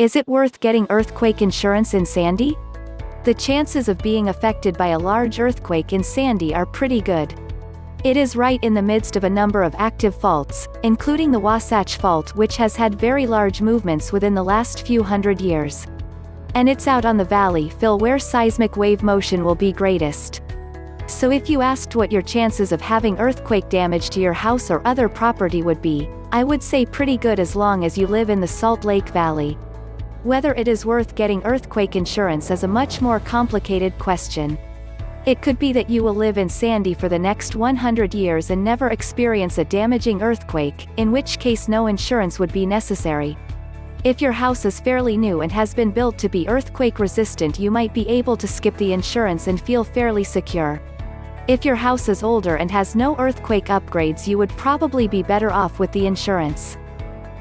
Is it worth getting earthquake insurance in Sandy? The chances of being affected by a large earthquake in Sandy are pretty good. It is right in the midst of a number of active faults, including the Wasatch Fault, which has had very large movements within the last few hundred years. And it's out on the valley fill where seismic wave motion will be greatest. So if you asked what your chances of having earthquake damage to your house or other property would be, I would say pretty good as long as you live in the Salt Lake Valley. Whether it is worth getting earthquake insurance is a much more complicated question. It could be that you will live in Sandy for the next 100 years and never experience a damaging earthquake, in which case no insurance would be necessary. If your house is fairly new and has been built to be earthquake resistant, you might be able to skip the insurance and feel fairly secure. If your house is older and has no earthquake upgrades, you would probably be better off with the insurance.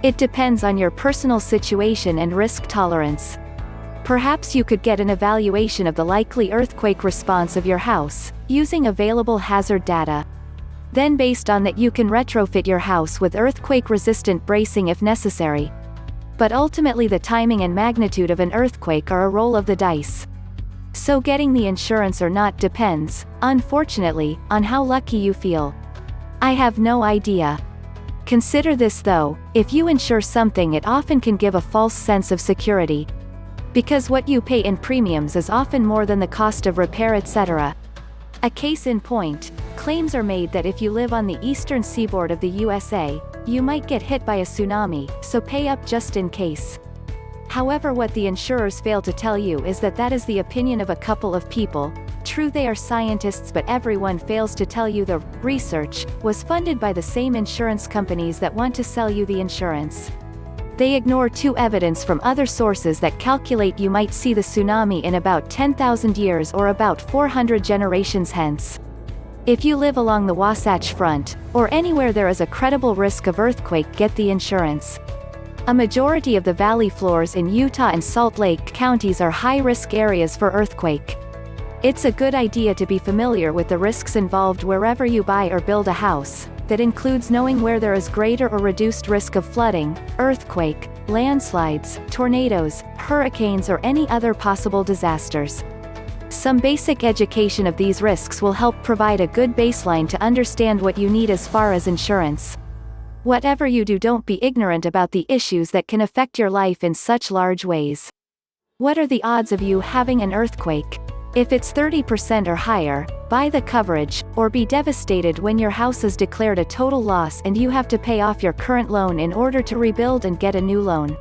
It depends on your personal situation and risk tolerance. Perhaps you could get an evaluation of the likely earthquake response of your house, using available hazard data. Then based on that you can retrofit your house with earthquake-resistant bracing if necessary. But ultimately the timing and magnitude of an earthquake are a roll of the dice. So getting the insurance or not depends, unfortunately, on how lucky you feel. I have no idea. Consider this though, if you insure something, it often can give a false sense of security. Because what you pay in premiums is often more than the cost of repair, etc. A case in point, claims are made that if you live on the eastern seaboard of the USA, you might get hit by a tsunami, so pay up just in case. However, what the insurers fail to tell you is that that is the opinion of a couple of people. True, they are scientists, but everyone fails to tell you the research was funded by the same insurance companies that want to sell you the insurance. They ignore two evidence from other sources that calculate you might see the tsunami in about 10,000 years or about 400 generations hence. If you live along the Wasatch Front, or anywhere there is a credible risk of earthquake, get the insurance. A majority of the valley floors in Utah and Salt Lake counties are high-risk areas for earthquake. It's a good idea to be familiar with the risks involved wherever you buy or build a house. That includes knowing where there is greater or reduced risk of flooding, earthquake, landslides, tornadoes, hurricanes, or any other possible disasters. Some basic education of these risks will help provide a good baseline to understand what you need as far as insurance. Whatever you do, don't be ignorant about the issues that can affect your life in such large ways. What are the odds of you having an earthquake? If it's 30% or higher, buy the coverage, or be devastated when your house is declared a total loss and you have to pay off your current loan in order to rebuild and get a new loan.